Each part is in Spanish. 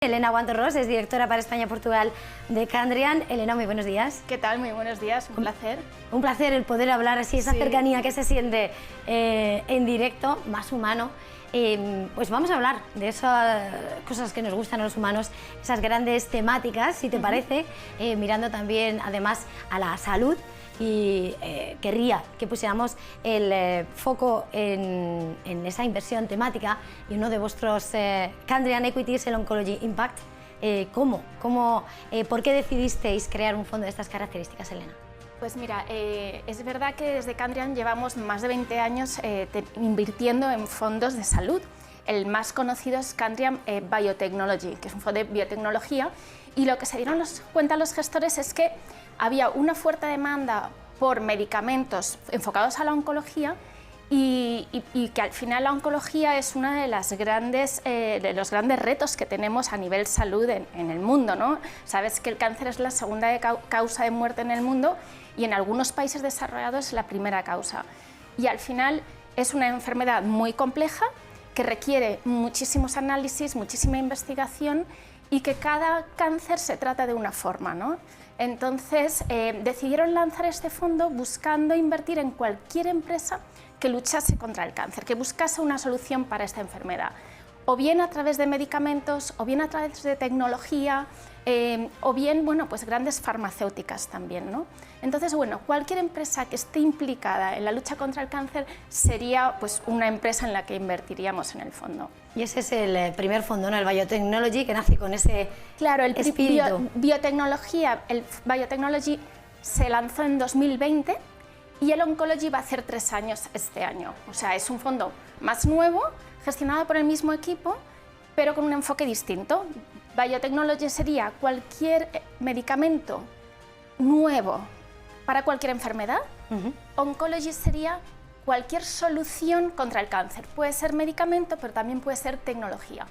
Elena Guantorros es directora para España-Portugal de Candrian. Elena, muy buenos días. ¿Qué tal? Muy buenos días, un placer. Un placer el poder hablar así, esa cercanía que se siente en directo, más humano. Pues vamos a hablar de esas cosas que nos gustan a los humanos, esas grandes temáticas, si te parece, mirando también además a la salud. Y querría que pusiéramos el foco en esa inversión temática y uno de vuestros Candrian Equity es el Oncology Impact. ¿Por qué decidisteis crear un fondo de estas características, Elena? Pues mira, es verdad que desde Candrian llevamos más de 20 años invirtiendo en fondos de salud. El más conocido es Candrian Biotechnology, que es un fondo de biotecnología, y lo que se dieron cuenta los gestores es que había una fuerte demanda por medicamentos enfocados a la oncología y que al final la oncología es uno de los grandes retos que tenemos a nivel salud en el mundo, ¿no? Sabes que el cáncer es la segunda causa de muerte en el mundo y en algunos países desarrollados es la primera causa. Y al final es una enfermedad muy compleja que requiere muchísimos análisis, muchísima investigación y que cada cáncer se trata de una forma, ¿no? Entonces decidieron lanzar este fondo buscando invertir en cualquier empresa que luchase contra el cáncer, que buscase una solución para esta enfermedad, o bien a través de medicamentos, o bien a través de tecnología, o bien, bueno, pues grandes farmacéuticas también, ¿no? Entonces, bueno, cualquier empresa que esté implicada en la lucha contra el cáncer sería pues una empresa en la que invertiríamos en el fondo. Y ese es el primer fondo, ¿no? El Biotechnology, que nace con ese espíritu. El Biotechnology se lanzó en 2020 y el Oncology va a hacer 3 años este año. O sea, es un fondo más nuevo, gestionado por el mismo equipo, pero con un enfoque distinto. Biotechnology sería cualquier medicamento nuevo para cualquier enfermedad. Oncology sería cualquier solución contra el cáncer. Puede ser medicamento, pero también puede ser tecnología.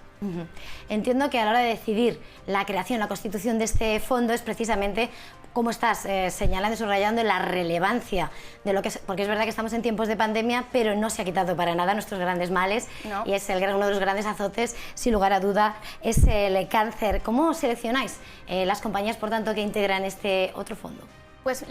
Entiendo que a la hora de decidir la creación, la constitución de este fondo es precisamente como estás señalando y subrayando la relevancia de lo que es, porque es verdad que estamos en tiempos de pandemia, pero no se ha quitado para nada nuestros grandes males, no. Y es uno de los grandes azotes, sin lugar a duda, es el cáncer. ¿Cómo seleccionáis las compañías, por tanto, que integran este otro fondo? Pues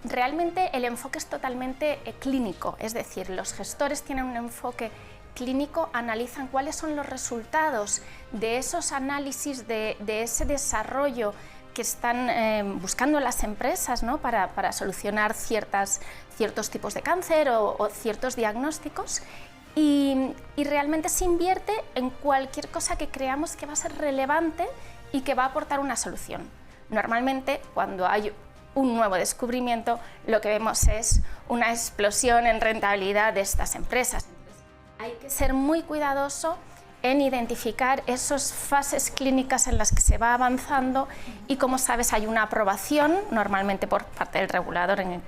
realmente el enfoque es totalmente clínico, es decir, los gestores tienen un enfoque clínico, analizan cuáles son los resultados de esos análisis, de ese desarrollo que están buscando las empresas, ¿no? para solucionar ciertos tipos de cáncer o ciertos diagnósticos. Y realmente se invierte en cualquier cosa que creamos que va a ser relevante y que va a aportar una solución. Normalmente, cuando hay un nuevo descubrimiento, lo que vemos es una explosión en rentabilidad de estas empresas. Hay que ser muy cuidadoso en identificar esas fases clínicas en las que se va avanzando y, como sabes, hay una aprobación normalmente por parte del regulador, en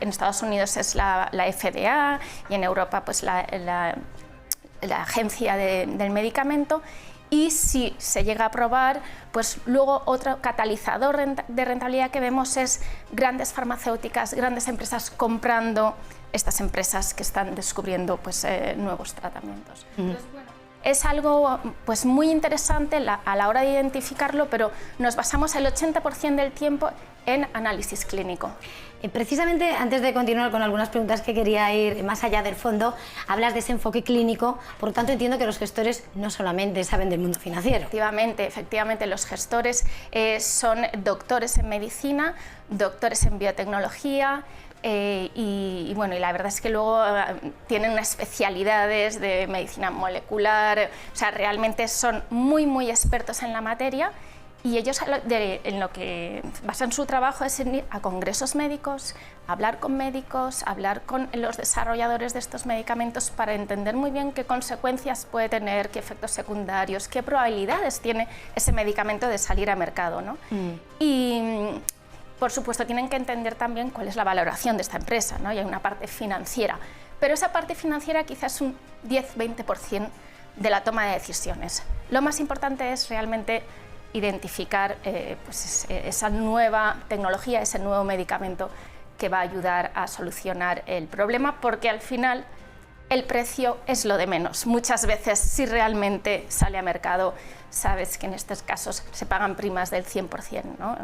Estados Unidos es la FDA y en Europa pues la Agencia del Medicamento. Y si se llega a aprobar, pues luego otro catalizador de rentabilidad que vemos es grandes farmacéuticas, grandes empresas comprando estas empresas que están descubriendo pues, nuevos tratamientos. Entonces, bueno, es algo pues, muy interesante a la hora de identificarlo, pero nos basamos el 80% del tiempo en análisis clínico. Precisamente, antes de continuar con algunas preguntas que quería ir más allá del fondo, hablas de ese enfoque clínico, por lo tanto entiendo que los gestores no solamente saben del mundo financiero. Efectivamente, los gestores son doctores en medicina, doctores en biotecnología, y la verdad es que luego tienen unas especialidades de medicina molecular, o sea, realmente son muy expertos en la materia. Y ellos en lo que basan su trabajo es en ir a congresos médicos, hablar con médicos, hablar con los desarrolladores de estos medicamentos para entender muy bien qué consecuencias puede tener, qué efectos secundarios, qué probabilidades tiene ese medicamento de salir a mercado, ¿no? Y, por supuesto, tienen que entender también cuál es la valoración de esta empresa, ¿no? Y hay una parte financiera, pero esa parte financiera quizás es un 10-20% de la toma de decisiones. Lo más importante es realmente identificar pues esa nueva tecnología, ese nuevo medicamento que va a ayudar a solucionar el problema, porque al final el precio es lo de menos. Muchas veces, si realmente sale a mercado, sabes que en estos casos se pagan primas del 100%, ¿no?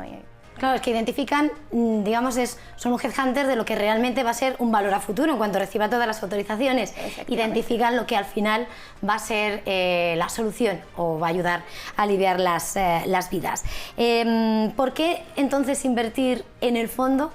Claro, es que identifican, digamos, son un headhunter de lo que realmente va a ser un valor a futuro en cuanto reciba todas las autorizaciones. Identifican lo que al final va a ser la solución o va a ayudar a aliviar las vidas. ¿Por qué entonces invertir en el fondo?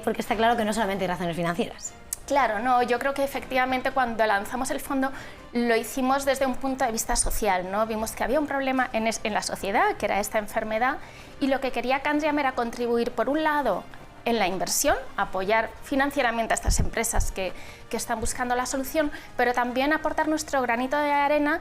Porque está claro que no solamente hay razones financieras. Claro, no, yo creo que efectivamente cuando lanzamos el fondo lo hicimos desde un punto de vista social, ¿no? Vimos que había un problema en la sociedad, que era esta enfermedad, y lo que quería Candriam era contribuir, por un lado, en la inversión, apoyar financieramente a estas empresas que están buscando la solución, pero también aportar nuestro granito de arena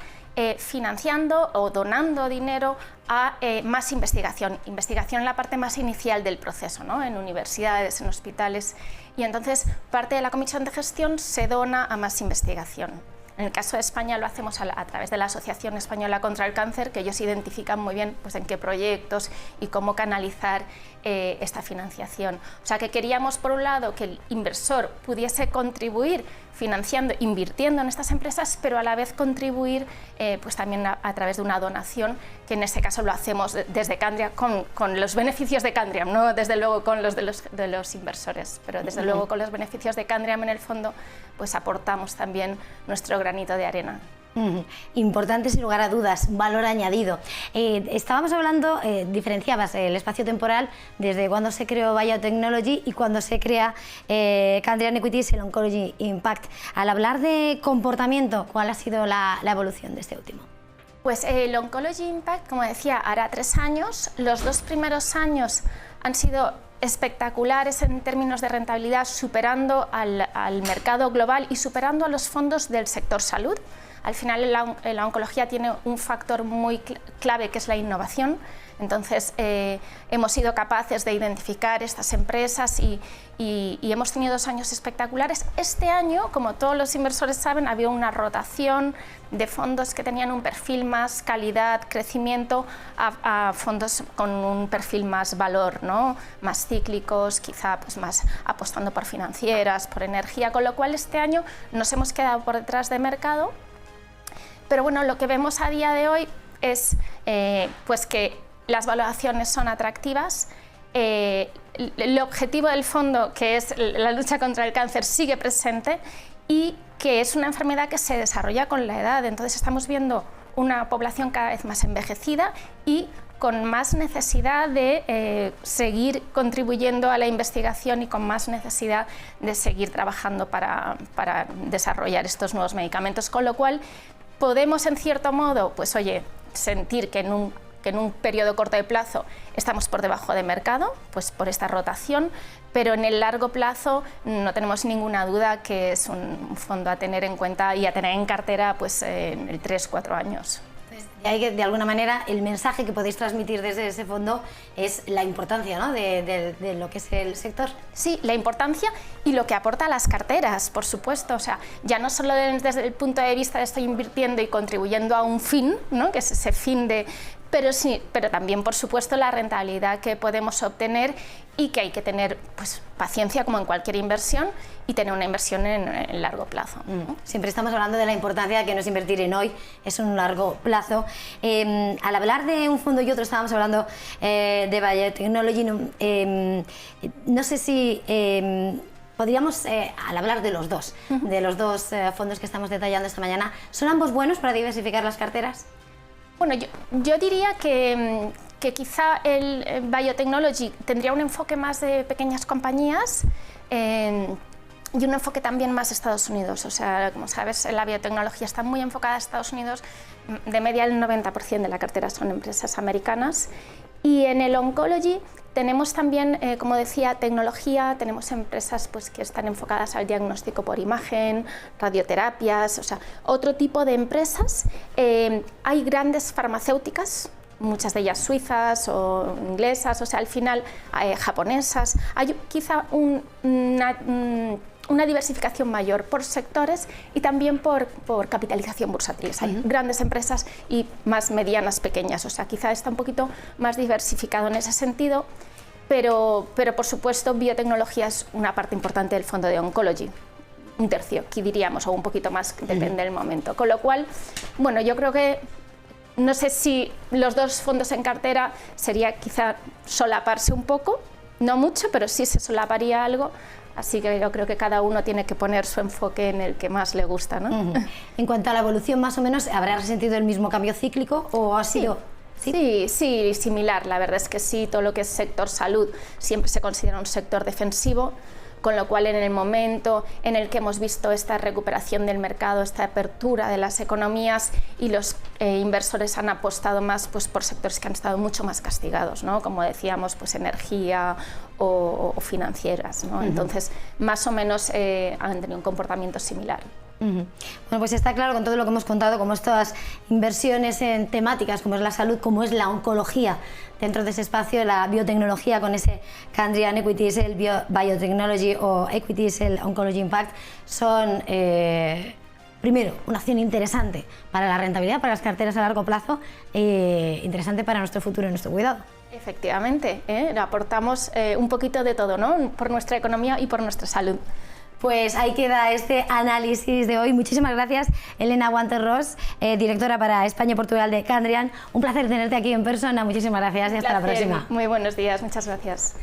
financiando o donando dinero a más investigación en la parte más inicial del proceso, ¿no? En universidades, en hospitales, y entonces parte de la comisión de gestión se dona a más investigación. En el caso de España lo hacemos a través de la Asociación Española contra el Cáncer, que ellos identifican muy bien pues, en qué proyectos y cómo canalizar esta financiación. O sea que queríamos, por un lado, que el inversor pudiese contribuir financiando, invirtiendo en estas empresas, pero a la vez contribuir pues también a través de una donación, que en este caso lo hacemos desde Candriam, con los beneficios de Candriam, no desde luego con los de los inversores, pero desde luego con los beneficios de Candriam en el fondo, pues aportamos también nuestro granito de arena. Importante, sin lugar a dudas, valor añadido. Estábamos hablando, diferenciabas el espacio temporal desde cuando se creó Biotechnology y cuando se crea Candriam Equities, el Oncology Impact. Al hablar de comportamiento, ¿cuál ha sido la evolución de este último? Pues el Oncology Impact, como decía, hará 3 años. Los 2 primeros años han sido espectaculares en términos de rentabilidad, superando al mercado global y superando a los fondos del sector salud. Al final la oncología tiene un factor muy clave, que es la innovación. Entonces hemos sido capaces de identificar estas empresas y hemos tenido 2 años espectaculares. Este año, como todos los inversores saben, había una rotación de fondos que tenían un perfil más calidad, crecimiento, a fondos con un perfil más valor, ¿no? Más cíclicos, quizá pues más apostando por financieras, por energía, con lo cual este año nos hemos quedado por detrás de mercado. Pero bueno, lo que vemos a día de hoy es pues que las valoraciones son atractivas, el objetivo del fondo, que es la lucha contra el cáncer, sigue presente y que es una enfermedad que se desarrolla con la edad. Entonces estamos viendo una población cada vez más envejecida y con más necesidad de seguir contribuyendo a la investigación y con más necesidad de seguir trabajando para desarrollar estos nuevos medicamentos, con lo cual podemos, en cierto modo, pues oye, sentir que en un periodo corto de plazo estamos por debajo de mercado, pues por esta rotación, pero en el largo plazo no tenemos ninguna duda que es un fondo a tener en cuenta y a tener en cartera pues en el 3-4 años. Y ahí, de alguna manera, el mensaje que podéis transmitir desde ese fondo es la importancia, ¿no?, de lo que es el sector. Sí, la importancia y lo que aporta a las carteras, por supuesto. O sea, ya no solo desde el punto de vista de estoy invirtiendo y contribuyendo a un fin, ¿no?, que es ese fin de... Pero sí, pero también, por supuesto, la rentabilidad que podemos obtener y que hay que tener pues, paciencia, como en cualquier inversión, y tener una inversión en largo plazo. Siempre estamos hablando de la importancia de que no es invertir en hoy, es un largo plazo. Al hablar de un fondo y otro, estábamos hablando de Biotechnology. No sé si podríamos, al hablar de los dos fondos que estamos detallando esta mañana, ¿son ambos buenos para diversificar las carteras? Bueno, yo diría que quizá el Biotechnology tendría un enfoque más de pequeñas compañías y un enfoque también más Estados Unidos. O sea, como sabes, la biotecnología está muy enfocada a Estados Unidos, de media el 90% de la cartera son empresas americanas. Y en el Oncology tenemos también, como decía, tecnología, tenemos empresas pues, que están enfocadas al diagnóstico por imagen, radioterapias, o sea, otro tipo de empresas. Hay grandes farmacéuticas, muchas de ellas suizas o inglesas, o sea, al final japonesas. Hay quizá una diversificación mayor por sectores y también por capitalización bursátil. Hay grandes empresas y más medianas, pequeñas, o sea, quizá está un poquito más diversificado en ese sentido, pero por supuesto biotecnología es una parte importante del fondo de Oncology. un tercio, aquí diríamos, o un poquito más, depende del momento. Con lo cual, bueno, yo creo que no sé si los dos fondos en cartera sería quizá solaparse un poco, no mucho, pero sí se solaparía algo. Así que yo creo que cada uno tiene que poner su enfoque en el que más le gusta, ¿no? En cuanto a la evolución, más o menos, ¿habrá resentido el mismo cambio cíclico o ha sido...? Sí, similar. La verdad es que sí, todo lo que es sector salud siempre se considera un sector defensivo, con lo cual en el momento en el que hemos visto esta recuperación del mercado, esta apertura de las economías y los inversores han apostado más pues, por sectores que han estado mucho más castigados, ¿no? Como decíamos, pues energía o financieras, ¿no? Entonces, más o menos han tenido un comportamiento similar. Bueno, pues está claro con todo lo que hemos contado, como estas inversiones en temáticas como es la salud, como es la oncología, dentro de ese espacio, la biotecnología con ese Candrian Equities, el Biotechnology o Equities, el Oncology Impact, son, primero, una acción interesante para la rentabilidad, para las carteras a largo plazo, interesante para nuestro futuro y nuestro cuidado. Efectivamente, aportamos un poquito de todo, ¿no? Por nuestra economía y por nuestra salud. Pues ahí queda este análisis de hoy. Muchísimas gracias, Elena Guanterros, directora para España y Portugal de Candrian. Un placer tenerte aquí en persona. Muchísimas gracias y hasta la próxima. Muy buenos días, muchas gracias.